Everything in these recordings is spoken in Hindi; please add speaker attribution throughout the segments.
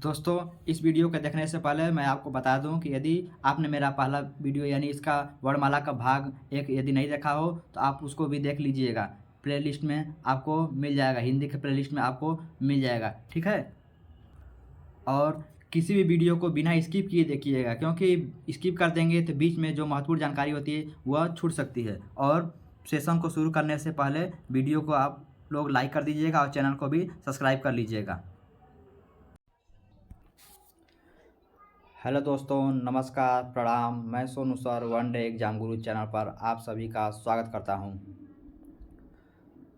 Speaker 1: दोस्तों, इस वीडियो को देखने से पहले मैं आपको बता दूं कि यदि आपने मेरा पहला वीडियो यानी इसका वर्णमाला का भाग एक यदि नहीं देखा हो तो आप उसको भी देख लीजिएगा। प्लेलिस्ट में आपको मिल जाएगा, हिंदी के प्लेलिस्ट में आपको मिल जाएगा, ठीक है। और किसी भी वीडियो को बिना स्किप किए देखिएगा, क्योंकि स्किप कर देंगे तो बीच में जो महत्वपूर्ण जानकारी होती है वह छूट सकती है। और सेशन को शुरू करने से पहले वीडियो को आप लोग लाइक कर दीजिएगा और चैनल को भी सब्सक्राइब कर लीजिएगा। हेलो दोस्तों, नमस्कार, प्रणाम। मैं Sonu sir one day exam गुरु चैनल पर आप सभी का स्वागत करता हूं।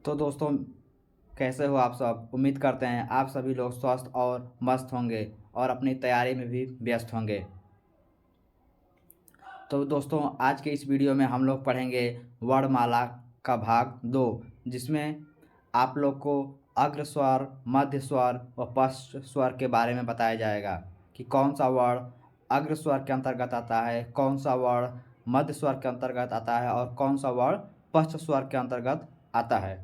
Speaker 1: तो दोस्तों, कैसे हो आप सब? उम्मीद करते हैं आप सभी लोग स्वस्थ और मस्त होंगे और अपनी तैयारी में भी व्यस्त होंगे। तो दोस्तों, आज के इस वीडियो में हम लोग पढ़ेंगे वर्णमाला का भाग 2, जिसमें आप लोग को अग्र स्वर, मध्य स्वर व पश्च स्वर के बारे में बताया जाएगा कि कौन सा वर्ण अग्र स्वर के अंतर्गत आता है, कौन सा वर्ण मध्य स्वर के अंतर्गत आता है और कौन सा वर्ण पश्च स्वर के अंतर्गत आता है,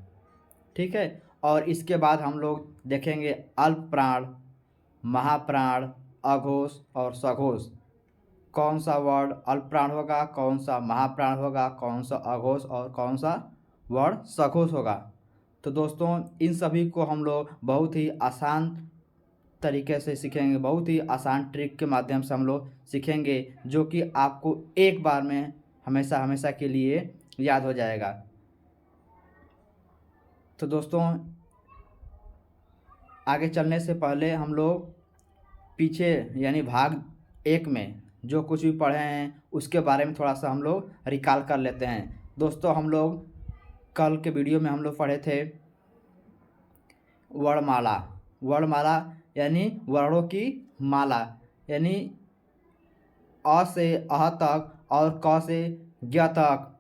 Speaker 1: ठीक है। और इसके बाद हम लोग देखेंगे अल्प प्राण, महाप्राण, अघोष और सघोष। कौन सा वर्ण अल्प प्राण होगा, कौन सा महाप्राण होगा, कौन सा अघोष और कौन सा वर्ण सघोष होगा। तो दोस्तों, इन सभी को हम लोग बहुत ही आसान तरीके से सीखेंगे, बहुत ही आसान ट्रिक के माध्यम से हम लोग सीखेंगे, जो कि आपको एक बार में हमेशा हमेशा के लिए याद हो जाएगा। तो दोस्तों, आगे चलने से पहले हम लोग पीछे यानी भाग 1 में जो कुछ भी पढ़े हैं उसके बारे में थोड़ा सा हम लोग रिकॉल कर लेते हैं। दोस्तों, हम लोग कल के वीडियो में हम लोग पढ़े थे वर्णमाला। वर्णमाला यानी वर्णों की माला, यानी अ से अह तक और क से ज्ञ तक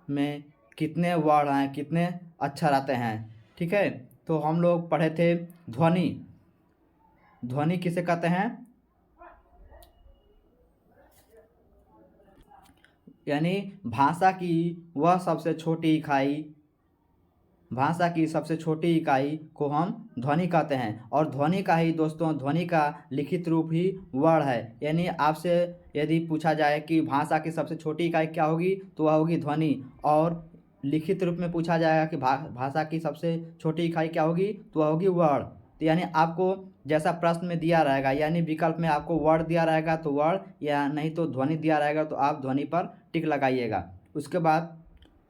Speaker 1: में कितने वर्ण हैं, कितने अक्षर आते हैं, ठीक है। तो हम लोग पढ़े थे ध्वनि। ध्वनि किसे कहते हैं? यानी भाषा की वह सबसे छोटी इकाई, भाषा की सबसे छोटी इकाई को हम ध्वनि कहते हैं। और ध्वनि का ही दोस्तों, ध्वनि का लिखित रूप ही वर्ण है। यानी आपसे यदि पूछा जाए कि भाषा की सबसे छोटी इकाई क्या होगी, तो वह होगी ध्वनि। और लिखित रूप में पूछा जाएगा कि भाषा की सबसे छोटी इकाई क्या होगी, तो वह होगी वर्ण। तो यानी आपको जैसा प्रश्न में दिया रहेगा, यानी विकल्प में आपको वर्ण दिया रहेगा तो वर्ण, या नहीं तो ध्वनि दिया रहेगा तो आप ध्वनि पर टिक लगाइएगा। उसके बाद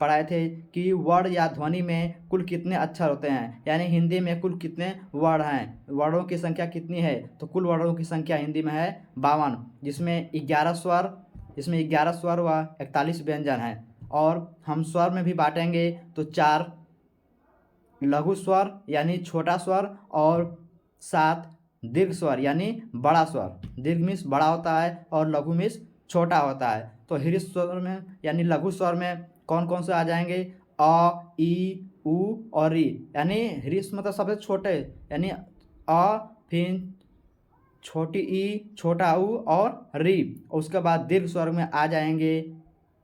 Speaker 1: पढ़ाए थे कि वर्ण या ध्वनि में कुल कितने अक्षर होते हैं, यानी हिंदी में कुल कितने वर्ण हैं, वर्णों की संख्या कितनी है। तो कुल वर्णों की संख्या हिंदी में है 52, जिसमें 11 स्वर व 41 व्यंजन हैं। और हम स्वर में भी बांटेंगे तो 4 लघु स्वर यानी छोटा स्वर और 7 दीर्घ स्वर यानी बड़ा स्वर। दीर्घ मीन्स बड़ा होता है और लघु मीन्स छोटा होता है। तो ह्रस्व स्वर में यानी लघु स्वर में कौन कौन से आ जाएंगे? अ, ई, उ और री। यानी ह्रस्व मतलब सबसे छोटे, यानी अ, फिर छोटी ई, छोटा उ और री। उसके बाद दीर्घ स्वर में आ जाएंगे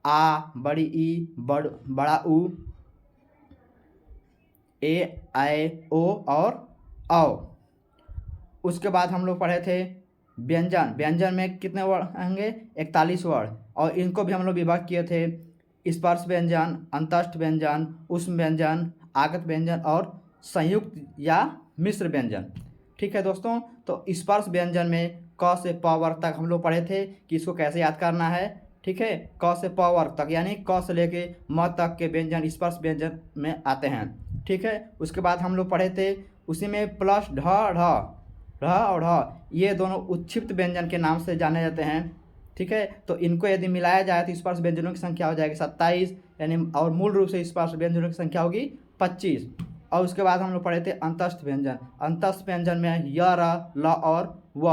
Speaker 1: आ, बड़ी ई, बड़ा उ, ए, ऐ, ओ और औ। उसके बाद हम लोग पढ़े थे व्यंजन। व्यंजन में कितने वर्ण आएंगे? 41 वर्ण। और इनको भी हम लोग विभाग किए थे स्पर्श व्यंजन, अंतस्थ व्यंजन, ऊष्म व्यंजन, आगत व्यंजन और संयुक्त या मिश्र व्यंजन, ठीक है दोस्तों। तो स्पर्श व्यंजन में क से प वर्ग तक हम लोग पढ़े थे कि इसको कैसे याद करना है, ठीक है। क से प वर्ग तक यानी क से लेके म तक के व्यंजन स्पर्श व्यंजन में आते हैं, ठीक है। उसके बाद हम लोग पढ़े थे उसी में प्लस ढ, ढ और ढ, ये दोनों उत्क्षिप्त व्यंजन के नाम से जाने जाते हैं, ठीक है। तो इनको यदि मिलाया जाए तो स्पर्श व्यंजनों की संख्या हो जाएगी 27, यानी और मूल रूप से स्पर्श व्यंजनों की संख्या होगी 25। और उसके बाद हम लोग पढ़े थे अंतस्थ व्यंजन। अंतस्थ व्यंजन में य, र, ल और व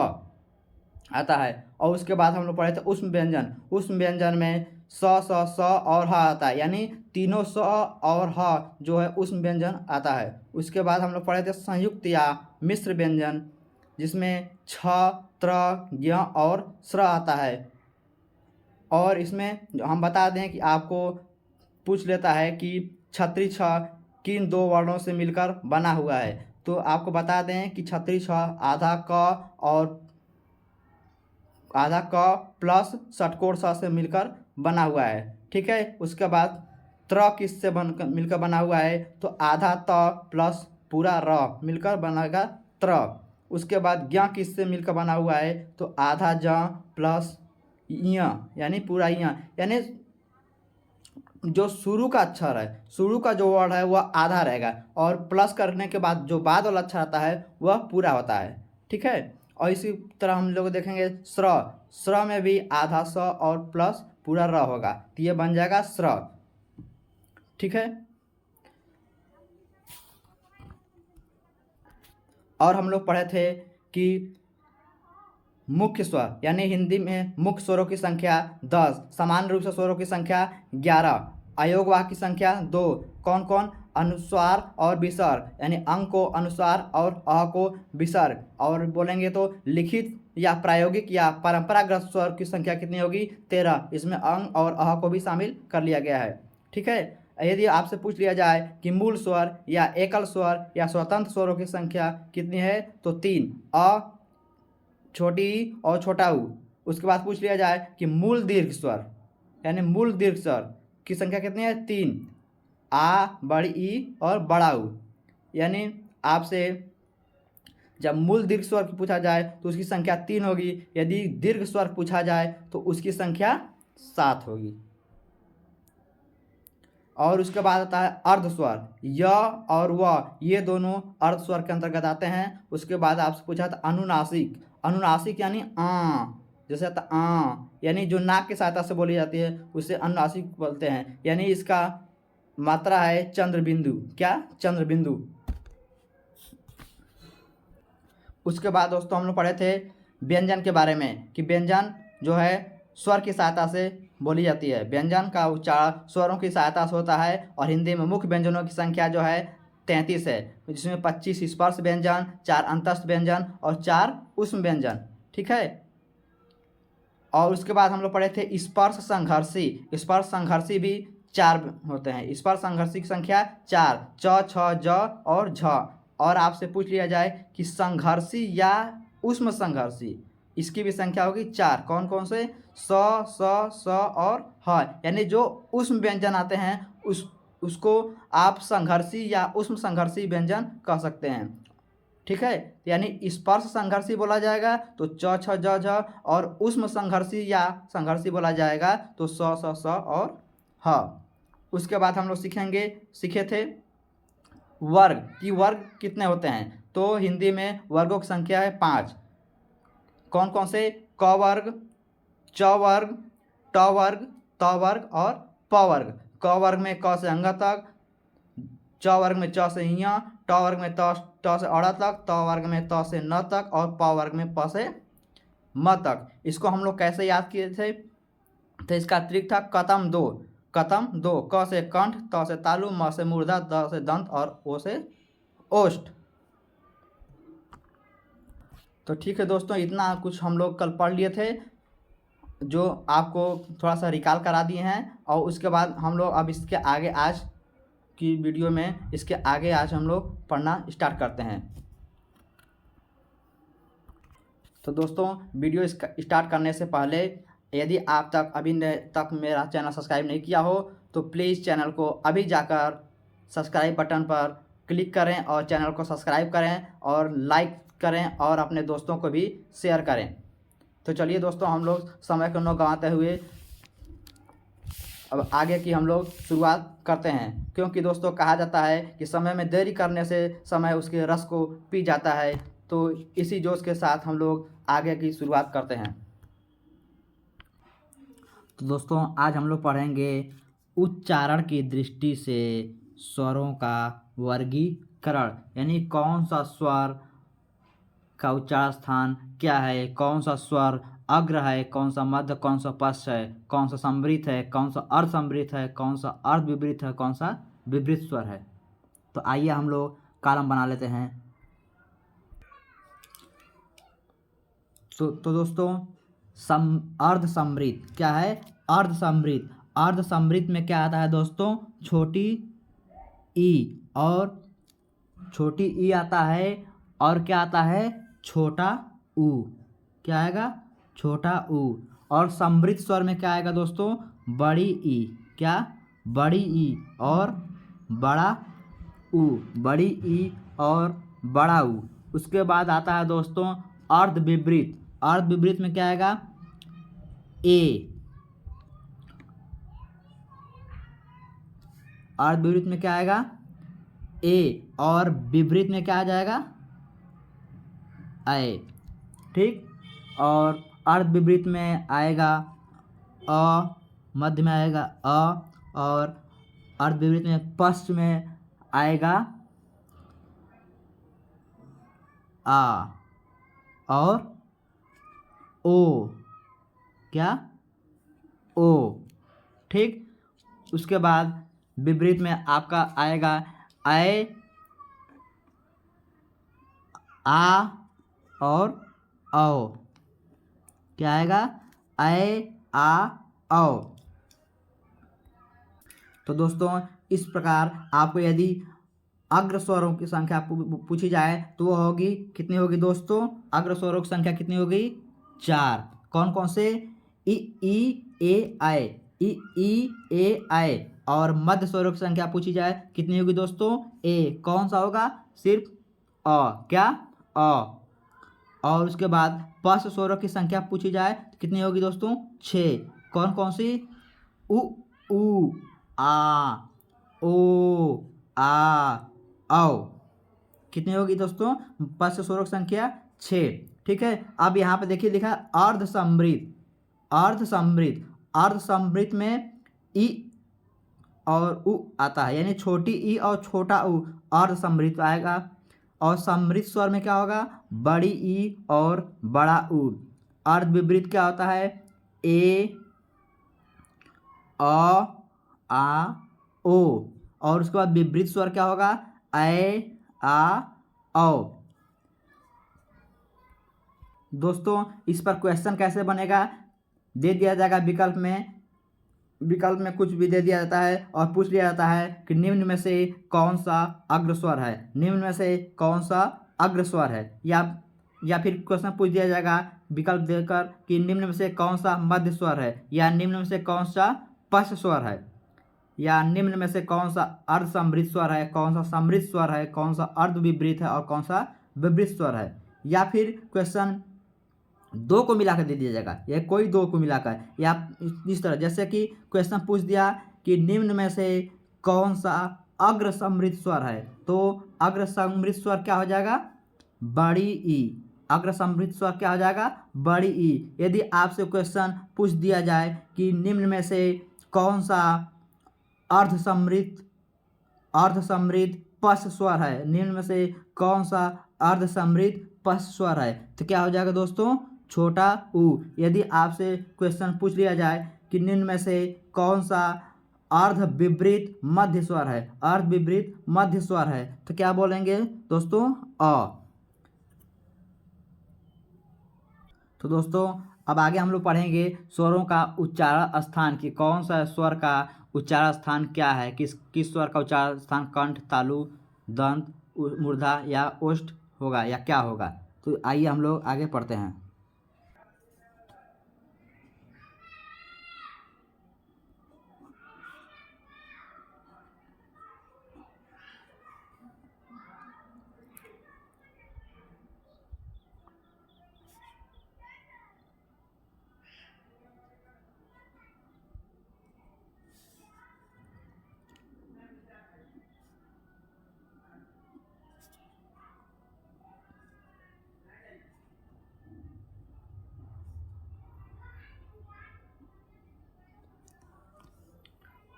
Speaker 1: आता है। और उसके बाद हम लोग पढ़े थे ऊष्म व्यंजन। ऊष्म व्यंजन में स और ह आता है, यानी तीनों स और ह जो है ऊष्म व्यंजन आता है। उसके बाद हम लोग पढ़े थे संयुक्त या मिश्र व्यंजन, जिसमें छ, त्र, ज्ञ और स्र आता है। और इसमें हम बता दें कि आपको पूछ लेता है कि छत्री छ किन दो वर्णों से मिलकर बना हुआ है? तो आपको बता दें कि छतरी छ आधा क और आधा क प्लस षटकोण स से मिलकर बना हुआ है। ठीक है, उसके बाद त्र किससे मिलकर बना हुआ है? तो आधा त प्लस पूरा र मिलकर बनेगा त्र। उसके बाद ज्ञ किससे मिलकर बना हुआ है? तो आधा ज प्लस य यानी पूरा य, यानी जो शुरू का अक्षर है, शुरू का जो वर्ड है वह आधा रहेगा और प्लस करने के बाद जो बाद वाला अक्षर आता है वह पूरा होता है। ठीक है, और इसी तरह हम लोग देखेंगे स्र। स्र में भी आधा स और प्लस पूरा र होगा, तो ये बन जाएगा स्र। ठीक है, और हम लोग पढ़े थे कि मुख्य स्वर यानी हिंदी में मुख्य स्वरों की संख्या 10, समान रूप से स्वरों की संख्या 11, अयोग वाक्य की संख्या 2। कौन कौन? अनुस्वार और विसर्ग, यानी अंग को अनुस्वार और अ को विसर्ग। और बोलेंगे तो लिखित या प्रायोगिक या परंपरागत स्वर की संख्या कितनी होगी? 13। इसमें अंग और अ को भी शामिल कर लिया गया है। ठीक है, यदि आपसे पूछ लिया जाए कि मूल स्वर या एकल स्वर या स्वतंत्र स्वरों की संख्या कितनी है? तो 3, अ, छोटी ई और छोटा ऊ। उसके बाद पूछ लिया जाए कि मूल दीर्घ स्वर यानी मूल दीर्घ स्वर की संख्या कितनी है? 3, आ, बड़ी ई और बड़ा ऊ। यानी आपसे जब मूल दीर्घ स्वर पूछा जाए तो उसकी संख्या 3 होगी, यदि दीर्घ स्वर पूछा जाए तो उसकी संख्या 7 होगी। और उसके बाद आता है अर्ध स्वर, य और व, ये दोनों अर्ध स्वर के अंतर्गत आते हैं। उसके बाद आपसे पूछा था अनुनासिक। अनुनासिक यानी जैसे आता यानी जो नाक की सहायता से बोली जाती है उसे अनुनासिक बोलते हैं। यानी इसका मात्रा है चंद्र बिंदु। क्या? चंद्र बिंदु। उसके बाद दोस्तों हम लोग पढ़े थे व्यंजन के बारे में कि व्यंजन जो है स्वर की सहायता से बोली जाती है। व्यंजन का उच्चारण स्वरों की सहायता से होता है और हिंदी में मुख्य व्यंजनों की संख्या जो है 33 है, जिसमें 25 स्पर्श व्यंजन, 4 अंतस्थ व्यंजन और 4 ऊष्म व्यंजन। ठीक है, और उसके बाद हम लोग पढ़े थे स्पर्श संघर्षी। स्पर्श संघर्षी भी 4 होते हैं। स्पर्श संघर्षी की संख्या 4, च, छ, ज और झ। और आपसे पूछ लिया जाए कि संघर्षी या ऊष्म संघर्षी, इसकी भी संख्या होगी 4। कौन कौन से? स और ह, यानी जो ऊष्म व्यंजन आते हैं उसको आप संघर्षी या ऊष्म संघर्षी व्यंजन कह सकते हैं। ठीक है, यानी स्पर्श संघर्षी बोला जाएगा तो च, छ, ज, झ, और ऊष्म संघर्षी या संघर्षी बोला जाएगा तो स और ह। उसके बाद हम लोग सीखे थे वर्ग कि वर्ग कितने होते हैं। तो हिंदी में वर्गों की संख्या है 5। कौन कौन से? क वर्ग, च वर्ग, ट वर्ग, त वर्ग और प वर्ग। क वर्ग में क से अंग तक, च वर्ग में च से य, ट वर्ग में ट से अड़ तक, त वर्ग में त से न तक और प वर्ग में प से म तक। इसको हम लोग कैसे याद किए थे? तो इसका ट्रिक था कतम दो। कतम दो, क से कंठ, त से तालु, म से मूर्धा, द से दंत और ओ से ओष्ठ। तो ठीक है दोस्तों, इतना कुछ हम लोग कल पढ़ लिए थे जो आपको थोड़ा सा रिकॉल करा दिए हैं। और उसके बाद हम लोग अब इसके आगे आज की वीडियो में इसके आगे आज हम लोग पढ़ना स्टार्ट करते हैं। तो दोस्तों वीडियो स्टार्ट करने से पहले यदि आप अभी तक मेरा चैनल सब्सक्राइब नहीं किया हो तो प्लीज़ चैनल को अभी जाकर सब्सक्राइब बटन पर क्लिक करें और चैनल को सब्सक्राइब करें और लाइक करें और अपने दोस्तों को भी शेयर करें। तो चलिए दोस्तों, हम लोग समय को न गंवाते हुए अब आगे की हम लोग शुरुआत करते हैं, क्योंकि दोस्तों कहा जाता है कि समय में देरी करने से समय उसके रस को पी जाता है। तो इसी जोश के साथ हम लोग आगे की शुरुआत करते हैं। तो दोस्तों आज हम लोग पढ़ेंगे उच्चारण की दृष्टि से स्वरों का वर्गीकरण, यानी कौन सा स्वर का उच्चारण स्थान क्या है, कौन सा स्वर अग्र है, कौन सा मध्य, कौन सा पश्च है, कौन सा समृद्ध है, कौन सा अर्ध समृद्ध है, कौन सा अर्ध विवृत है, कौन सा विवृत स्वर है। तो आइए हम लोग कॉलम बना लेते हैं। तो दोस्तों अर्ध समृद्ध क्या है? अर्ध समृद्ध। अर्ध समृद्ध में क्या आता है दोस्तों? छोटी ई, और छोटी ई आता है, और क्या आता है, छोटा ऊ। क्या आएगा, छोटा ऊ। और समृद्ध स्वर में क्या आएगा दोस्तों, बड़ी ई। क्या, बड़ी ई और बड़ा ऊ, बड़ी ई और बड़ा ऊ। उसके बाद आता है दोस्तों अर्ध विपरीत। अर्ध विपरीत में क्या आएगा, ए। अर्ध विपरीत में क्या आएगा, ए, और विपरीत में क्या आ जाएगा, ए। ठीक, और अर्ध विपरीत में आएगा अ, मध्य में आएगा अ, और अर्ध विपरीत में पश्च में आएगा आ और ओ। क्या, ओ। ठीक, उसके बाद विपरीत में आपका आएगा ऐ, आ और औ। क्या आएगा, ऐ, आ, औ। तो दोस्तों इस प्रकार आपको यदि अग्र स्वरों की संख्या पूछी जाए तो वो होगी, कितनी होगी दोस्तों, अग्र स्वरों की संख्या कितनी होगी, 4। कौन कौन से, ई ए आई, ई ए आई। और मध्य स्वरों की संख्या पूछी जाए कितनी होगी दोस्तों, ए। कौन सा होगा, सिर्फ अ। क्या, अ। और उसके बाद पश्च स्वरों की संख्या पूछी जाए तो कितनी होगी दोस्तों, 6। कौन कौन सी, उ, ऊ, आ, ओ, आ, औ। कितनी होगी दोस्तों, पश्च स्वरों की संख्या 6। ठीक है, अब यहाँ पे देखिए लिखा अर्ध समृद्ध। अर्ध समृद्ध, अर्ध समृद्ध में ई और उ आता है, यानी छोटी ई और छोटा उ अर्ध समृद्ध आएगा। और समृद्ध स्वर में क्या होगा, बड़ी ई और बड़ा उ। अर्ध विपरीत क्या होता है, ए, अ, आ, ओ। और उसके बाद विपरीत स्वर क्या होगा, ऐ, आ, औ। दोस्तों इस पर क्वेश्चन कैसे बनेगा, दे दिया जाएगा विकल्प में, विकल्प में कुछ भी दे दिया जाता है और पूछ लिया जाता है कि निम्न में से कौन सा अग्रस्वर है, निम्न में से कौन सा अग्रस्वर है। या फिर क्वेश्चन पूछ दिया जाएगा विकल्प देकर कि निम्न में से कौन सा मध्य स्वर है, या निम्न में से कौन सा पश्च स्वर है, या निम्न में से कौन सा अर्ध समृद्ध स्वर है, कौन सा समृद्ध स्वर है, कौन सा अर्ध विपरीत है और कौन सा विपरीत स्वर है। या फिर क्वेश्चन दो को मिलाकर दे दिया जाएगा, या कोई दो को मिलाकर, या इस तरह जैसे कि क्वेश्चन पूछ दिया कि निम्न में से कौन सा अग्र समृद्ध स्वर है, तो अग्र समृद्ध स्वर क्या हो जाएगा, बड़ी ई। अग्र समृद्ध स्वर क्या हो जाएगा, बड़ी ई। यदि आपसे क्वेश्चन पूछ दिया जाए कि निम्न में से कौन सा अर्ध समृद्ध पश्च स्वर है, निम्न में से कौन सा अर्ध समृद्ध पश्च स्वर है, तो क्या हो जाएगा दोस्तों, छोटा ऊ। यदि आपसे क्वेश्चन पूछ लिया जाए कि निम्न में से कौन सा अर्ध विपरीत मध्य स्वर है, अर्ध विपरीत मध्य स्वर है, तो क्या बोलेंगे दोस्तों, अ। तो दोस्तों अब आगे हम लोग पढ़ेंगे स्वरों का उच्चारण स्थान, कि कौन सा स्वर का उच्चारण स्थान क्या है, किस स्वर का उच्चारण स्थान कंठ, तालु, दंत, मूर्धा या ओष्ठ होगा, या क्या होगा। तो आइए हम लोग आगे पढ़ते हैं।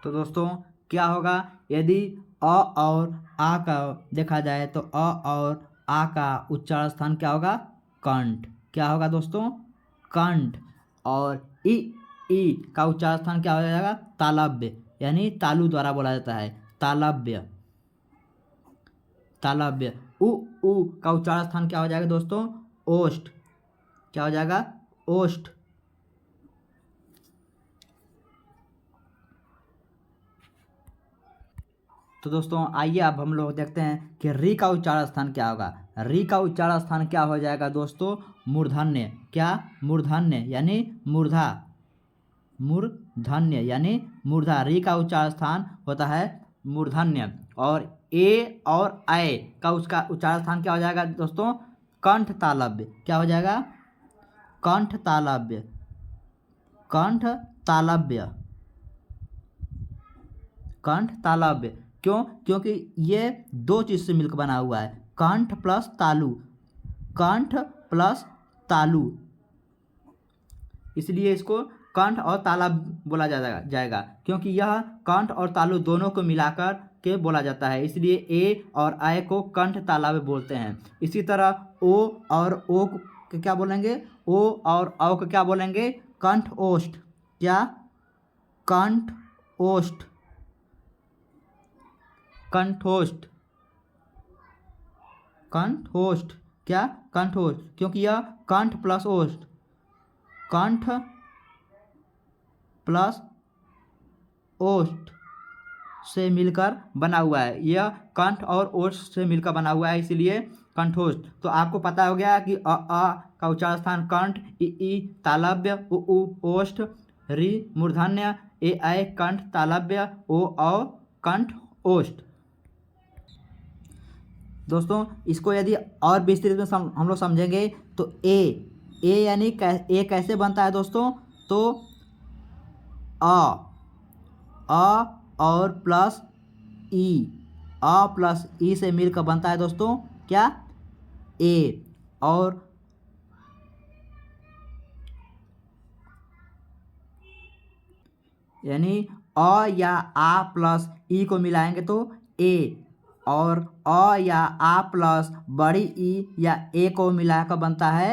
Speaker 1: तो दोस्तों क्या होगा, यदि अ और आ का देखा जाए तो अ और आ का उच्चारण स्थान क्या होगा, कंठ। क्या होगा दोस्तों, कंठ। और ई का उच्चारण स्थान क्या हो जाएगा, तालव्य, यानी तालु द्वारा बोला जाता है, तालव्य। तालव्य। उ का उच्चारण स्थान क्या हो जाएगा दोस्तों, ओष्ठ। क्या हो जाएगा, ओष्ठ। तो दोस्तों आइए अब हम लोग देखते हैं कि री का उच्चारण स्थान क्या होगा। री का उच्चारण स्थान क्या हो जाएगा दोस्तों? मूर्धन्य। क्या? मूर्धन्य यानी मूर्धा। मूर्धन्य यानी मूर्धा। री का उच्चारण स्थान होता है मूर्धन्य। और ए और ऐ का उसका उच्चारण स्थान क्या हो जाएगा दोस्तों? कंठ तालव्य। क्या हो जाएगा? कंठ तालव्य। कंठ तालव्य। कंठ तालव्य। क्यों? क्योंकि ये दो चीज से मिलकर बना हुआ है, कंठ प्लस तालु। कंठ प्लस तालु, इसलिए इसको कंठ और ताला बोला जाएगा क्योंकि यह कंठ और तालु दोनों को मिलाकर के बोला जाता है, इसलिए ए और आय को कंठ तालव्य बोलते हैं। इसी तरह ओ और ओ को क्या बोलेंगे? ओ और औ को क्या बोलेंगे? कंठ ओष्ठ। क्या? कंठ ओष्ठ। कंठोष्ठ। कंठोष्ठ। क्या? कंठोष्ठ, क्योंकि यह कंठ प्लस ओष्ठ, कंठ प्लस ओष्ठ से मिलकर बना हुआ है। यह कंठ और ओष्ठ से मिलकर बना हुआ है, इसलिए कंठोष्ठ। तो आपको पता हो गया कि अ का उच्चारण स्थान कंठ, ई तालव्य, उ ओष्ठ, री मूर्धन्य, ए ऐ कंठ तालव्य, ओ कंठ ओष्ठ। दोस्तों इसको यदि और विस्तृत में हम लोग समझेंगे तो ए यानी ए कैसे बनता है दोस्तों? तो अ और प्लस ई, अ प्लस ई से मिलकर बनता है दोस्तों क्या? ए। और यानी अ या आ प्लस ई को मिलाएंगे तो ए, और अ या आ प्लस बड़ी ई या ए को मिलाकर बनता है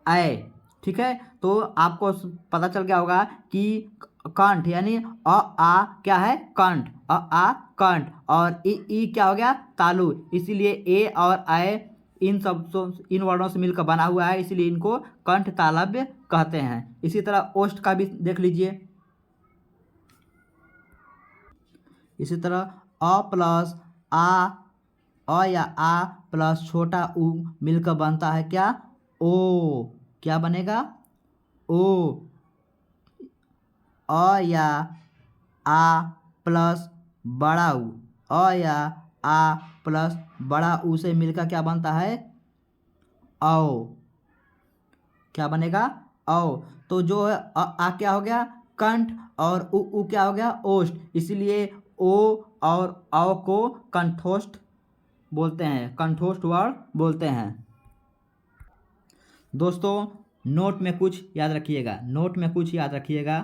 Speaker 1: ऐ। ठीक है, तो आपको पता चल गया होगा कि कंठ यानी अ आ क्या है? कंठ। अ आ कंठ, और ई क्या हो गया? तालु। इसीलिए ए और ऐ इन वर्णों से मिलकर बना हुआ है, इसलिए इनको कंठ तालव्य कहते हैं। इसी तरह ओष्ठ का भी देख लीजिए। इसी तरह अ प्लस आ, अ या आ प्लस छोटा उ मिलकर बनता है क्या? ओ। क्या बनेगा? ओ। अ या आ प्लस बड़ा उ, अ या आ प्लस बड़ा उ से मिलकर क्या बनता है? औ। क्या बनेगा? औ। तो जो है आ क्या हो गया? कंठ, और उ क्या हो गया? ओष्ठ। इसलिए ओ और औ को कंठोष्ठ बोलते हैं, कंठोष्ठ वर्ड बोलते हैं। दोस्तों नोट में कुछ याद रखिएगा, नोट में कुछ याद रखिएगा।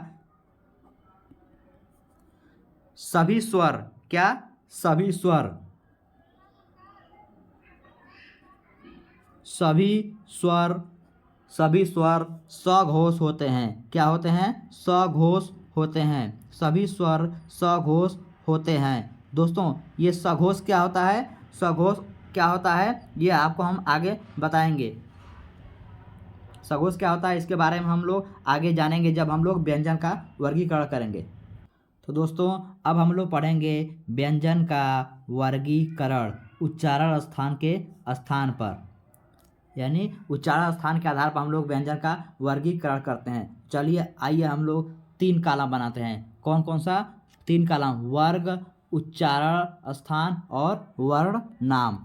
Speaker 1: सभी स्वर, क्या? सभी स्वर, सभी स्वर, सभी स्वर सघोष होते हैं। क्या होते हैं? सघोष होते हैं। सभी स्वर सघोष होते हैं। दोस्तों ये सघोष क्या होता है? सघोष क्या होता है ये आपको हम आगे बताएंगे। सघोष क्या होता है इसके बारे में हम लोग आगे जानेंगे जब हम लोग व्यंजन का वर्गीकरण करेंगे। तो दोस्तों अब हम लोग पढ़ेंगे व्यंजन का वर्गीकरण उच्चारण स्थान के स्थान पर, यानी उच्चारण स्थान के आधार पर हम लोग व्यंजन का वर्गीकरण करते हैं। चलिए आइए हम लोग 3 कॉलम बनाते हैं। कौन कौन सा? 3 कॉलम, वर्ग, उच्चारण स्थान और वर्ण नाम।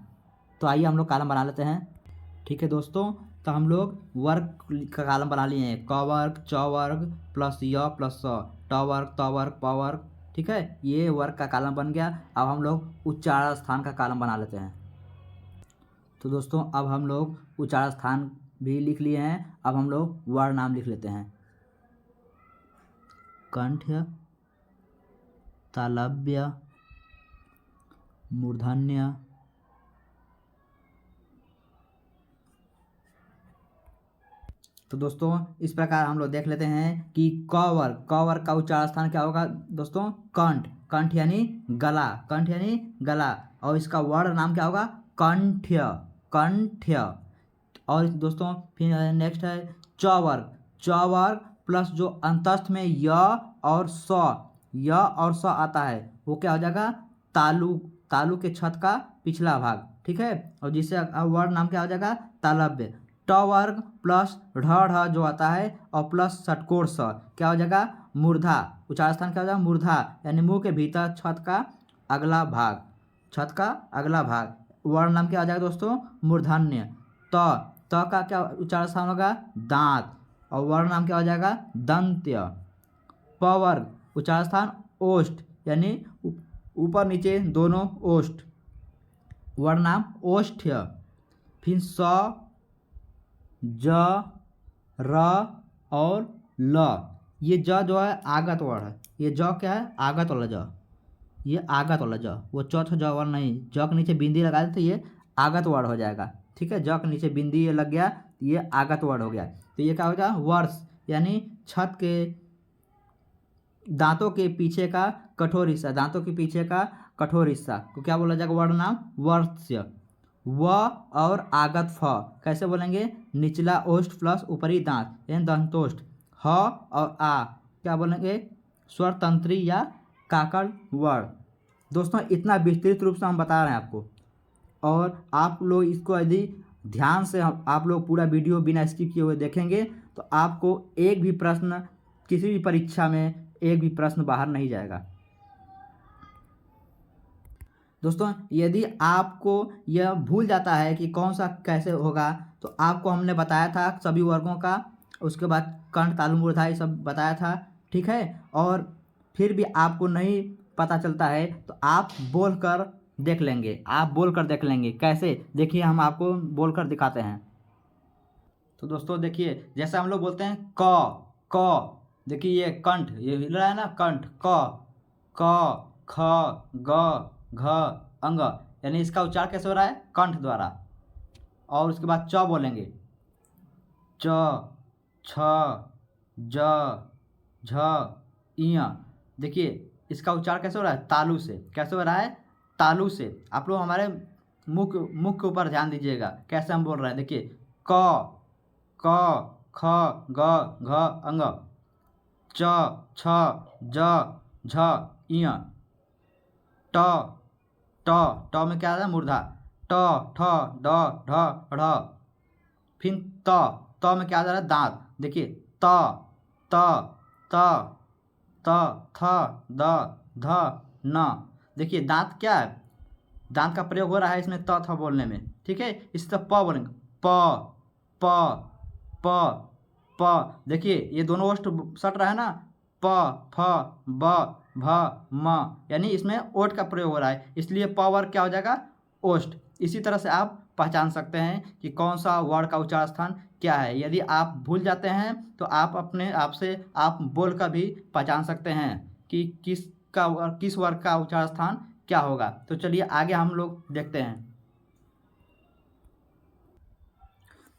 Speaker 1: तो आइए हम लोग कॉलम बना लेते हैं। ठीक है दोस्तों, तो हम लोग वर्ग का कॉलम बना लिए हैं। क वर्ग, च वर्ग प्लस य प्लस स, ट वर्ग, त वर्ग, प वर्ग। ठीक है, ये वर्ग का कॉलम बन गया। अब हम लोग उच्चारण स्थान का कॉलम बना लेते हैं। तो दोस्तों अब हम लोग उच्चारण स्थान भी लिख लिए हैं, अब हम लोग वर्ण नाम लिख लेते हैं। कंठ, तालव्य, मूर्धन्य, तो दोस्तों इस प्रकार हम लोग देख लेते हैं कि क वर्ग का उच्चारण स्थान क्या होगा दोस्तों? कंठ। कंठ यानी गला, कंठ यानी गला। और इसका वर्ण नाम क्या होगा? कंठ्य, कंठ्य। और दोस्तों फिर नेक्स्ट है च वर्ग। च वर्ग प्लस जो अंतस्थ में य और स, य और स आता है, वो क्या हो जाएगा, तालु। तालु के छत का पिछला भाग, ठीक है। और जिससे वर्ड नाम क्या हो जाएगा, तालव्य। ट वर्ग प्लस ढ जो आता है और प्लस षटकोण स क्या हो जाएगा, मूर्धा। उच्चार स्थान क्या हो जाएगा, मूर्धा, यानी मुंह के भीतर छत का अगला भाग, छत का अगला भाग। वर्ण नाम क्या आ जाएगा दोस्तों, मूर्धन्य। त का क्या उच्चारण स्थान होगा, दांत। और वर्ण नाम क्या हो जाएगा, दंत्य। प वर्ग उच्चारण स्थान ओष्ठ, यानी ऊपर नीचे दोनों ओष्ठ, वर्ण नाम ओष्ठ्य। फिर स, ज, र और ल। ये ज जो है आगत वर्ण है, ये ज क्या है, आगत वाला ज, ये आगत वाला ज, वो चौथा ज वर्ण नहीं। ज के नीचे बिंदी लगा दे तो ये आगत वर्ण हो जाएगा, ठीक है। ज के नीचे बिंदी ये लग गया, ये आगत वर्ण हो गया। तो ये क्या हो जाएगा, वर्ष, यानी छत के दांतों के पीछे का कठोर हिस्सा, दांतों के पीछे का कठोर हिस्सा को क्या बोला जाएगा, वर्ण नाम वर्ष्य। व और आगत फ कैसे बोलेंगे, निचला ओष्ठ प्लस ऊपरी दांत, यानी दंतोष्ठ। ह और आ क्या बोलेंगे, स्वर तंत्री या काकड़ वर्ण। दोस्तों इतना विस्तृत रूप से हम बता रहे हैं आपको, और आप लोग इसको यदि ध्यान से आप लोग पूरा वीडियो बिना स्किप किए हुए देखेंगे तो आपको एक भी प्रश्न, किसी भी परीक्षा में एक भी प्रश्न बाहर नहीं जाएगा। दोस्तों यदि आपको यह भूल जाता है कि कौन सा कैसे होगा, तो आपको हमने बताया था सभी वर्गों का, उसके बाद कंठ तालु मूर्धा ये सब बताया था, ठीक है। और फिर भी आपको नहीं पता चलता है तो आप बोल कर देख लेंगे, आप बोल कर देख लेंगे। कैसे, देखिए हम आपको बोल कर दिखाते हैं। तो दोस्तों देखिए, जैसे हम लोग बोलते हैं क, देखिए ये कंठ, ये हिल रहा है ना, कंठ क, ख, ग, घ, अंग, यानी इसका उच्चारण कैसे हो रहा है, कंठ द्वारा। और उसके बाद च बोलेंगे, च, छ, ज, झ, इय। देखिए इसका उच्चारण कैसे हो रहा है, तालु से। कैसे हो रहा है, तालु से। आप लोग हमारे मुख के ऊपर ध्यान दीजिएगा कैसे हम बोल रहे हैं। देखिए क, ख, ग, घ, अंग, च, छ, ज, झ, इय। ट में क्या है, मूर्धा। ट, ठ, ड, ढ, ढ़। फिर त में क्या आ जा रहा है, दांत। देखिए त, त, त, त, थ, द, ध, न। देखिए दांत क्या है, दांत का प्रयोग हो रहा है इसमें त थ बोलने में, ठीक है। इसी तरह प बोलेंगे, प, प, प, प। देखिए ये दोनों ओष्ठ सट रहा है ना, प, फ, ब, भ, म, यानी इसमें ओठ का प्रयोग हो रहा है, इसलिए प वर्ग क्या हो जाएगा, ओष्ठ। इसी तरह से आप पहचान सकते हैं कि कौन सा वर्ण का उच्चारण स्थान क्या है। यदि आप भूल जाते हैं तो आप अपने आप से आप बोल कर भी पहचान सकते हैं कि किस वर्ग का उच्चारण स्थान क्या होगा। तो चलिए आगे हम लोग देखते हैं।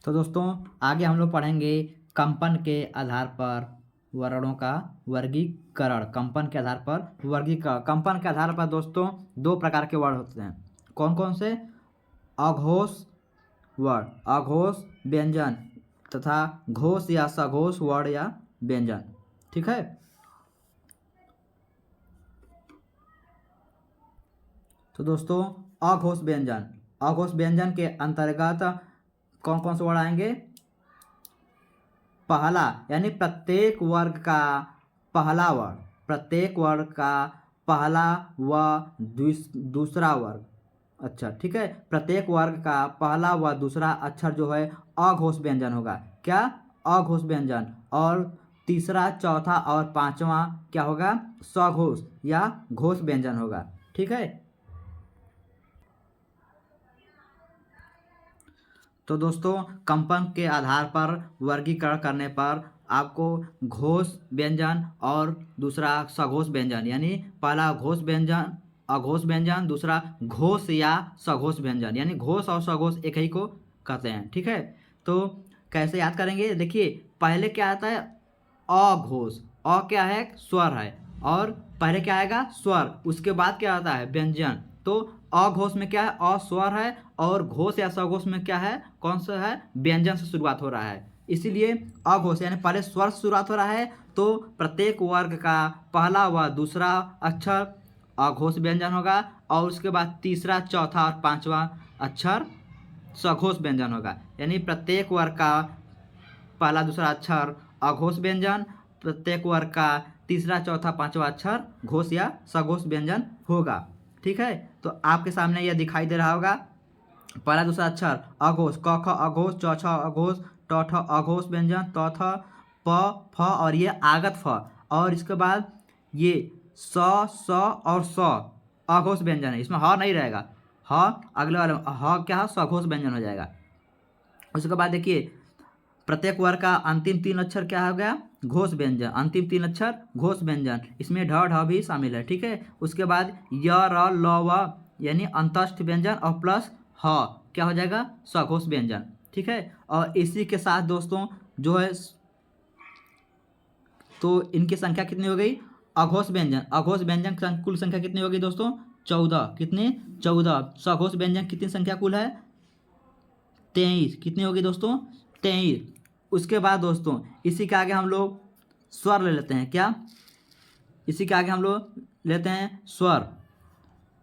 Speaker 1: तो दोस्तों आगे हम लोग पढ़ेंगे कंपन के आधार पर वर्णों का वर्गीकरण। कंपन के आधार पर वर्गीकरण। कंपन के आधार पर दोस्तों दो प्रकार के वर्ण होते हैं। कौन कौन से, अघोष वर्ण, अघोष व्यंजन, तथा घोष या सघोष वर्ण या व्यंजन, ठीक है। तो दोस्तों अघोष व्यंजन, अघोष व्यंजन के अंतर्गत कौन कौन से वर्ण आएंगे, पहला, यानी प्रत्येक वर्ग का पहला वर्ण, प्रत्येक वर्ग का पहला व दूसरा वर्ग, अच्छा ठीक है, प्रत्येक वर्ग का पहला व दूसरा अक्षर जो है अघोष व्यंजन होगा। क्या, अघोष व्यंजन। और तीसरा, चौथा और पांचवा क्या होगा, सघोष या घोष व्यंजन होगा, ठीक है। तो दोस्तों कंपन के आधार पर वर्गीकरण करने पर आपको घोष व्यंजन और दूसरा सघोष व्यंजन, यानी पहला घोष व्यंजन अघोष व्यंजन, दूसरा घोष या सघोष व्यंजन, यानी घोष और सघोष एक ही को कहते हैं, ठीक है। तो कैसे याद करेंगे, देखिए पहले क्या आता है, अघोष, अ क्या है, स्वर है, और पहले क्या आएगा, स्वर, उसके बाद क्या आता है, व्यंजन। तो अघोष में क्या है, अ स्वर है, और घोष या सघोष में क्या है, कौन सा है, व्यंजन से शुरुआत हो रहा है, इसीलिए अघोष, यानी पहले स्वर से शुरुआत हो रहा है। तो प्रत्येक वर्ग का पहला व दूसरा अक्षर अघोष व्यंजन होगा, और उसके बाद तीसरा, चौथा और पांचवा अक्षर सघोष व्यंजन होगा। यानी प्रत्येक वर्ग का पहला दूसरा अक्षर अघोष व्यंजन, प्रत्येक वर्ग का तीसरा चौथा पांचवा अक्षर घोष या सघोष व्यंजन होगा। ठीक है, तो आपके सामने यह दिखाई दे रहा होगा, पहला दूसरा अक्षर अघोष, क ख अघोष, च छ अघोष, ट ठ अघोष व्यंजन, त थ प फ और ये आगत फ, और इसके बाद ये स स और स अघोष व्यंजन है, इसमें ह नहीं रहेगा, ह अगले वाले ह क्या है, सघोष व्यंजन हो जाएगा। उसके बाद देखिए प्रत्येक वर्ग का अंतिम तीन अक्षर क्या हो गया, घोष व्यंजन, अंतिम तीन अक्षर घोष व्यंजन, इसमें ढ ढ भी शामिल है। ठीक है, उसके बाद य र ल व यानी अंतस्थ व्यंजन और प्लस ह क्या हो जाएगा, सघोष व्यंजन। ठीक है, और इसी के साथ दोस्तों जो है तो इनकी संख्या कितनी हो गई, अघोष व्यंजन, अघोष व्यंजन कुल संख्या कितनी होगी दोस्तों, 14, कितने 14। सघोष व्यंजन कितनी संख्या कुल है, 23, कितनी होगी दोस्तों, 23। उसके बाद दोस्तों इसी के आगे हम लोग स्वर ले लेते हैं, क्या, इसी के आगे हम लोग लेते हैं स्वर,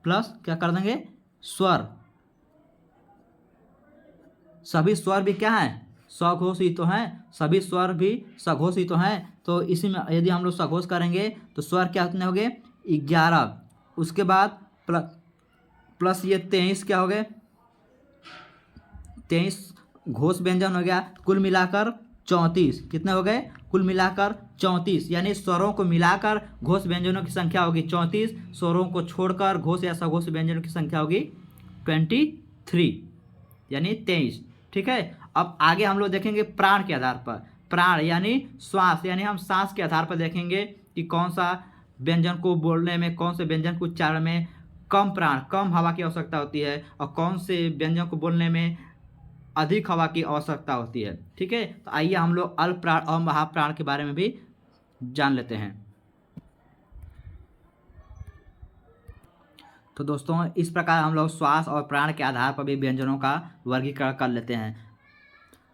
Speaker 1: प्लस क्या कर देंगे, स्वर, सभी स्वर भी क्या है, सघोषी तो हैं, सभी स्वर भी सघोषी तो हैं। तो इसी में यदि हम लोग सघोष करेंगे तो स्वर क्या कितने हो गए, 11। उसके बाद प्लस ये 23 क्या हो गए, 23 घोष व्यंजन हो गया, कुल मिलाकर 34, कितने हो गए, कुल मिलाकर 34। यानी स्वरों को मिलाकर घोष व्यंजनों की संख्या होगी 34, स्वरों को छोड़कर घोष या सघोष व्यंजनों की संख्या होगी 23, यानी 23। ठीक है, अब आगे हम लोग देखेंगे प्राण के आधार पर, प्राण यानी श्वास, यानी हम सांस के आधार पर देखेंगे कि कौन सा व्यंजन को बोलने में, कौन से व्यंजन को उच्चारण में कम प्राण, कम हवा की आवश्यकता होती है, और कौन से व्यंजन को बोलने में अधिक हवा की आवश्यकता होती है। ठीक है, तो आइए हम लोग अल्प प्राण और महाप्राण के बारे में भी जान लेते हैं। तो दोस्तों इस प्रकार हम लोग श्वास और प्राण के आधार पर भी व्यंजनों का वर्गीकरण कर लेते हैं।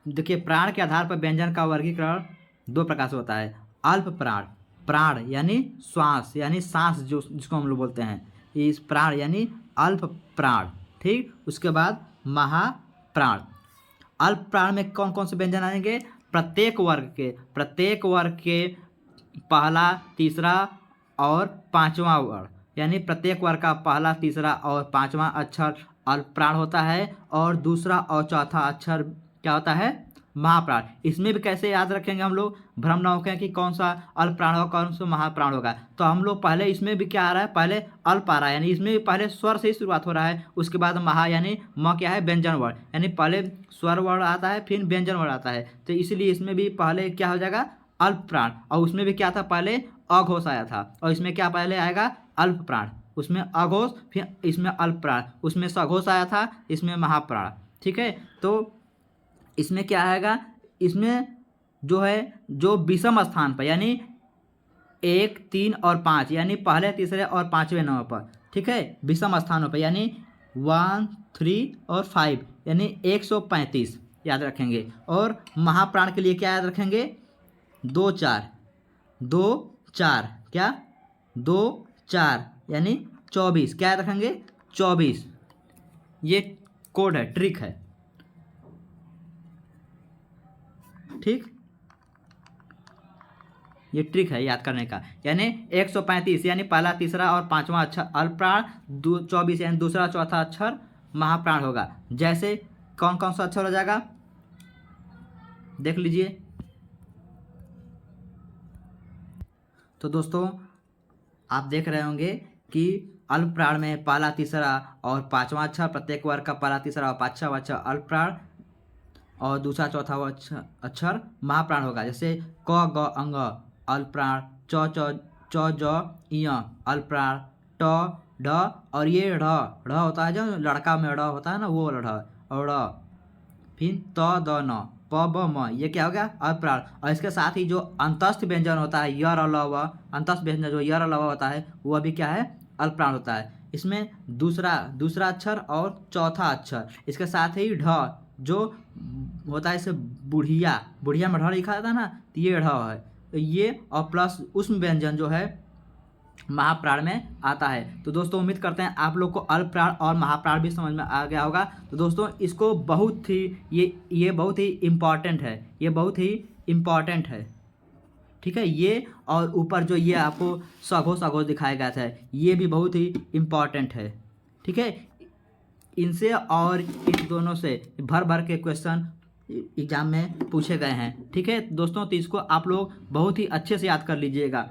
Speaker 1: देखिए प्राण के आधार पर व्यंजन का वर्गीकरण दो प्रकार से होता है, अल्प प्राण, प्राण यानी श्वास यानी सांस जो जिसको हम लोग बोलते हैं, इस प्राण यानी अल्प प्राण। ठीक, उसके बाद महाप्राण। अल्प प्राण में कौन कौन से व्यंजन आएंगे, प्रत्येक वर्ग के पहला, तीसरा और पांचवा वर्ग, यानी प्रत्येक वर्ग का पहला, तीसरा और पांचवा अक्षर अल्प प्राण होता है, और दूसरा और चौथा अक्षर क्या होता है, महाप्राण। इसमें भी कैसे याद रखेंगे हम लोग, भ्रम न होकर कि कौन सा अल्प प्राण होगा कौन सा महाप्राण होगा। तो हम लोग पहले इसमें भी क्या आ रहा है, पहले अल्प आ रहा है, यानी इसमें भी पहले स्वर से ही शुरुआत हो रहा है, उसके बाद महा यानी म क्या है, व्यंजन वर्ण, यानी पहले स्वर वर्ण आता है फिर व्यंजन वर्ण आता है। तो इसलिए इसमें भी पहले क्या हो जाएगा, अल्प प्राण, और उसमें भी क्या था, पहले अघोष आया था, और इसमें क्या पहले आएगा, अल्प प्राण, उसमें अघोष, फिर इसमें अल्प प्राण, उसमें सघोष आया था, इसमें महाप्राण। ठीक है, तो इसमें क्या आएगा, इसमें जो है जो विषम स्थान पर, यानी 1, 3 और 5, यानी पहले, तीसरे और पांचवें नंबर पर, ठीक है, विषम स्थानों पर, यानी 1, 3 और 5, यानी 135 याद रखेंगे। और महाप्राण के लिए क्या याद रखेंगे, 2, 4, 2, 4, क्या 2, 4 यानी 24, क्या याद रखेंगे, 24। ये कोड है, ट्रिक है। ठीक, ये ट्रिक है याद करने का, यानी 135 यानी पहला, तीसरा और पांचवा अक्षर अल्प प्राण, 24 यानी दूसरा चौथा अक्षर महाप्राण होगा। जैसे कौन कौन सा अक्षर हो जाएगा, देख लीजिए। तो दोस्तों आप देख रहे होंगे कि अल्प प्राण में पहला, तीसरा और पांचवा अक्षर, प्रत्येक वर्ग का पहला, तीसरा और पांचवा अक्षर अल्प प्राण, और दूसरा चौथा अक्षर महाप्राण होगा। जैसे क ग अंग अल्प प्राण, च ज इ अल्प प्राण, ट ढ, और ये ढ़ होता है जो लड़का में ढ़ होता है ना, वो वाला ढ़, और फिर त द न, प ब म, ये क्या हो गया, अल्प प्राण। और इसके साथ ही जो अंतस्थ व्यंजन होता है, य र ल व, अंतस्थ व्यंजन जो य र ल व होता है वह भी क्या है, अल्प प्राण होता है। इसमें दूसरा अक्षर और चौथा अक्षर, इसके साथ ही ढ जो होता है, इसे बुढ़िया में ढ लिखा जाता है ना, तो ये ढ है, ये और प्लस उष्म व्यंजन जो है महाप्राण में आता है। तो दोस्तों उम्मीद करते हैं आप लोग को अल्प प्राण और महाप्राण भी समझ में आ गया होगा। तो दोस्तों इसको बहुत ही ये बहुत ही इम्पॉर्टेंट है, ये बहुत ही इम्पॉर्टेंट है, ठीक है। ये और ऊपर जो ये आपको सगो दिखाया गया था, ये भी बहुत ही इम्पॉर्टेंट है, ठीक है। इनसे और इन दोनों से भर भर के क्वेश्चन एग्जाम में पूछे गए हैं, ठीक है दोस्तों। तो इसको आप लोग बहुत ही अच्छे से याद कर लीजिएगा।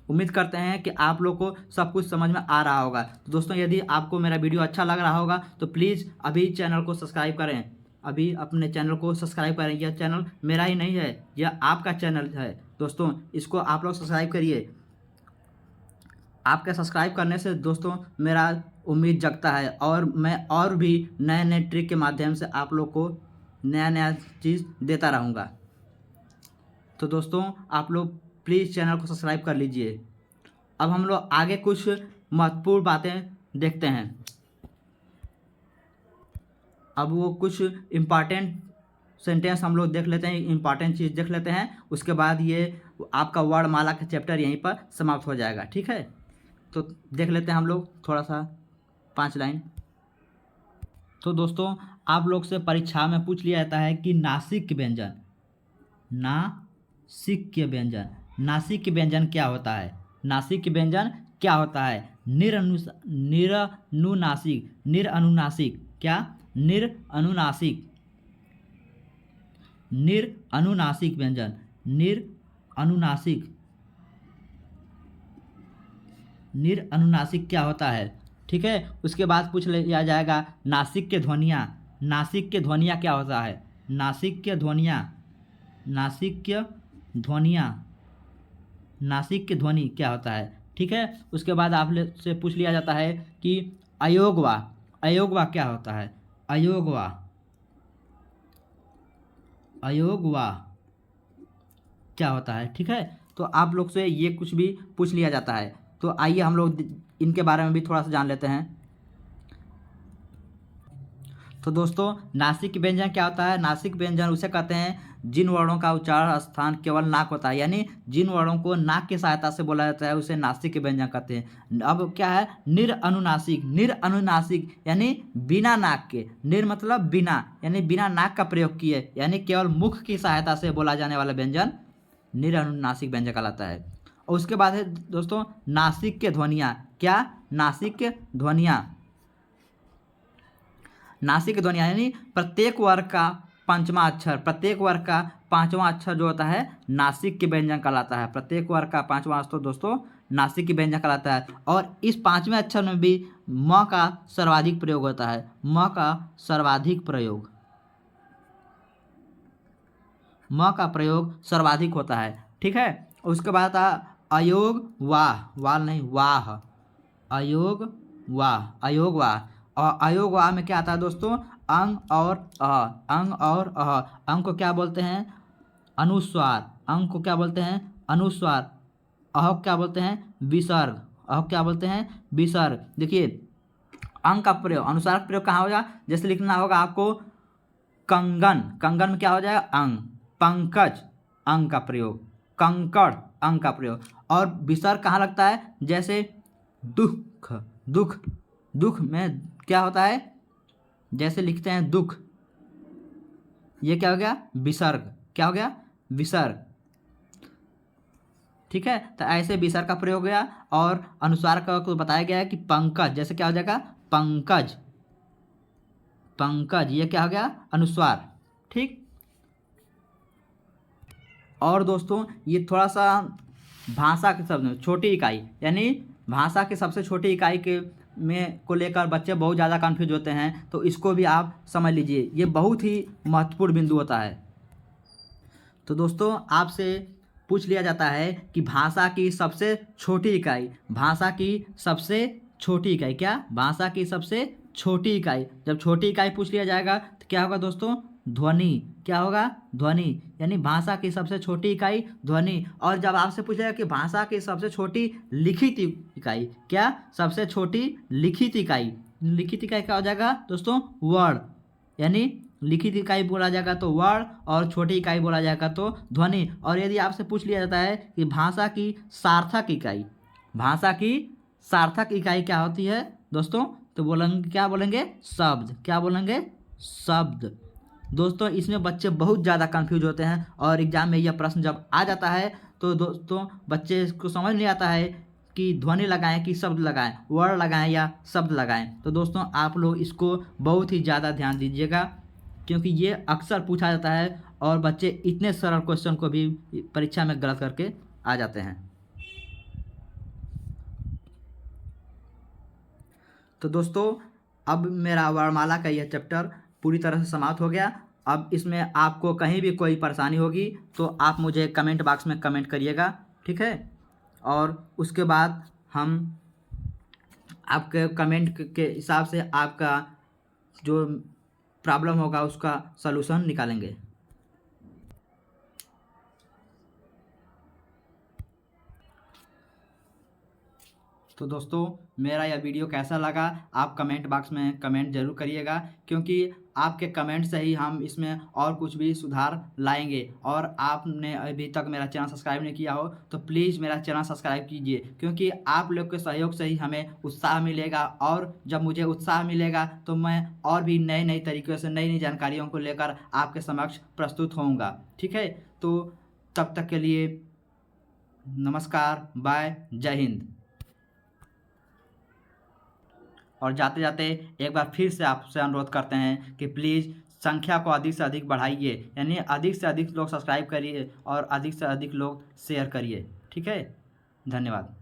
Speaker 1: उम्मीद करते हैं कि आप लोग को सब कुछ समझ में आ रहा होगा। तो दोस्तों यदि आपको मेरा वीडियो अच्छा लग रहा होगा तो प्लीज़ अभी चैनल को सब्सक्राइब करें, अभी अपने चैनल को सब्सक्राइब करें। यह चैनल मेरा ही नहीं है, यह आपका चैनल है दोस्तों, इसको आप लोग सब्सक्राइब करिए। आपके सब्सक्राइब करने से दोस्तों मेरा उम्मीद जगता है और मैं और भी नए नए ट्रिक के माध्यम से आप लोग को नया नया चीज़ देता रहूँगा। तो दोस्तों आप लोग प्लीज़ चैनल को सब्सक्राइब कर लीजिए। अब हम लोग आगे कुछ महत्वपूर्ण बातें देखते हैं। अब वो कुछ इम्पॉर्टेंट सेंटेंस हम लोग देख लेते हैं, इम्पॉर्टेंट चीज़ देख लेते हैं। उसके बाद ये आपका वर्णमाला का चैप्टर यहीं पर समाप्त हो जाएगा, ठीक है। तो देख लेते हैं हम लोग थोड़ा सा 5 लाइन। तो दोस्तों आप लोग से परीक्षा में पूछ लिया जाता है कि नासिक के व्यंजन, नासिक के व्यंजन, नासिक के व्यंजन क्या होता है, नासिक के व्यंजन क्या होता है। निरनुनासिक, निरअनुनासिक, क्या निरअनुनासिक, निरअनुनासिक व्यंजन, निरअनुनासिक, निरअनुनासिक क्या होता है, ठीक है। उसके बाद पूछ लिया जाएगा नासिक के ध्वनियाँ, नासिक के ध्वनियाँ क्या होता है, नासिक के ध्वनियाँ, नासिक के ध्वनियाँ, नासिक के ध्वनि क्या होता है, ठीक है। उसके बाद आप से पूछ लिया जाता है कि अयोगवा, अयोगवा क्या होता है, अयोगवा, अयोगवा क्या होता है, ठीक है। तो आप लोग से ये कुछ भी पूछ लिया जाता है। तो आइए हम लोग इनके बारे में भी थोड़ा सा जान लेते हैं। तो दोस्तों नासिक व्यंजन क्या होता है, नासिक व्यंजन उसे कहते हैं जिन वर्णों का उच्चारण स्थान केवल नाक होता है, यानी जिन वर्णों को नाक की सहायता से बोला जाता है उसे नासिक व्यंजन कहते हैं। अब क्या है निरअनुनासिक, निरअनुनासिक यानी बिना नाक के, निर मतलब बिना, यानी बिना नाक का प्रयोग किए, यानी केवल मुख की सहायता से बोला जाने वाला व्यंजन निरअनुनासिक व्यंजन कहलाता है। और उसके बाद है दोस्तों नासिक के ध्वनियाँ, क्या नासिक के ध्वनियाँ, नासिक की ध्वनियाँ यानी प्रत्येक वर्ग का पांचवा अक्षर, प्रत्येक वर्ग का पांचवा अक्षर जो होता है नासिक के व्यंजन कहलाता है। प्रत्येक वर्ग का पांचवा अक्षर दोस्तों नासिक के व्यंजन कहलाता है। और इस पांचवें अक्षर में भी म का सर्वाधिक प्रयोग होता है, म का सर्वाधिक प्रयोग, म का प्रयोग सर्वाधिक होता है, ठीक है। उसके बाद अयोग वाह, वाल नहीं वाह, अयोग वाह, अयोग वाह। और अयोग वाह में क्या आता है दोस्तों अंग और अह, अंग और अह। अंग को क्या बोलते हैं अनुस्वार, अंग को क्या बोलते हैं अनुस्वार, अह को क्या बोलते हैं विसर्ग, अह को क्या बोलते हैं विसर्ग। देखिए अंग का प्रयोग, अनुस्वार का प्रयोग कहाँ होगा, जैसे लिखना होगा आपको कंगन, कंगन में क्या हो जाएगा अंग, पंकज अंग का प्रयोग, कंकड़ अंग का प्रयोग। और विसर्ग कहाँ लगता है, जैसे दुख, दुख, दुख में क्या होता है जैसे लिखते हैं दुख, ये क्या हो गया विसर्ग, क्या हो गया विसर्ग, ठीक है। तो ऐसे विसर्ग का प्रयोग हो गया। और अनुस्वार का को बताया गया है कि पंकज, जैसे क्या हो जाएगा पंकज, पंकज, ये क्या हो गया अनुस्वार, ठीक। और दोस्तों ये थोड़ा सा भाषा के शब्द में छोटी इकाई, यानी भाषा की सबसे छोटी इकाई के में को लेकर बच्चे बहुत ज़्यादा कन्फ्यूज होते हैं, तो इसको भी आप समझ लीजिए, ये बहुत ही महत्वपूर्ण बिंदु होता है। तो दोस्तों आपसे पूछ लिया जाता है कि भाषा की सबसे छोटी इकाई, भाषा की सबसे छोटी इकाई, क्या भाषा की सबसे छोटी इकाई। जब छोटी इकाई पूछ लिया जाएगा तो क्या होगा दोस्तों ध्वनि, क्या होगा ध्वनि, यानी भाषा की सबसे छोटी इकाई ध्वनि। और जब आपसे पूछेगा कि भाषा की सबसे छोटी लिखित इकाई, क्या सबसे छोटी लिखित इकाई, लिखित इकाई क्या हो जाएगा दोस्तों वर्ड, यानी लिखित इकाई बोला जाएगा तो वर्ड और छोटी इकाई बोला जाएगा तो ध्वनि। और यदि आपसे पूछ लिया जाता है कि भाषा की सार्थक इकाई, भाषा की सार्थक इकाई क्या होती है दोस्तों? तो बोलेंगे, क्या बोलेंगे? शब्द। क्या बोलेंगे? शब्द। दोस्तों इसमें बच्चे बहुत ज़्यादा कंफ्यूज होते हैं और एग्जाम में यह प्रश्न जब आ जाता है तो दोस्तों बच्चे को समझ नहीं आता है कि ध्वनि लगाएं कि शब्द लगाएं, वर्ड लगाएं या शब्द लगाएं। तो दोस्तों आप लोग इसको बहुत ही ज़्यादा ध्यान दीजिएगा, क्योंकि ये अक्सर पूछा जाता है और बच्चे इतने सरल क्वेश्चन को भी परीक्षा में गलत करके आ जाते हैं। तो दोस्तों अब मेरा वर्णमाला का यह चैप्टर पूरी तरह से समाप्त हो गया। अब इसमें आपको कहीं भी कोई परेशानी होगी तो आप मुझे कमेंट बॉक्स में कमेंट करिएगा, ठीक है? और उसके बाद हम आपके कमेंट के हिसाब से आपका जो प्रॉब्लम होगा उसका सलूशन निकालेंगे। तो दोस्तों मेरा यह वीडियो कैसा लगा आप कमेंट बॉक्स में कमेंट जरूर करिएगा, क्योंकि आपके कमेंट से ही हम इसमें और कुछ भी सुधार लाएंगे। और आपने अभी तक मेरा चैनल सब्सक्राइब नहीं किया हो तो प्लीज़ मेरा चैनल सब्सक्राइब कीजिए, क्योंकि आप लोग के सहयोग से ही हमें उत्साह मिलेगा, और जब मुझे उत्साह मिलेगा तो मैं और भी नए नए तरीक़ों से नई नई जानकारियों को लेकर आपके समक्ष प्रस्तुत होऊंगा, ठीक है? तो तब तक के लिए नमस्कार, बाय, जय हिंद। और जाते जाते एक बार फिर से आपसे अनुरोध करते हैं कि प्लीज़ संख्या को अधिक से अधिक बढ़ाइए, यानी अधिक से अधिक लोग सब्सक्राइब करिए और अधिक से अधिक लोग शेयर करिए, ठीक है? धन्यवाद।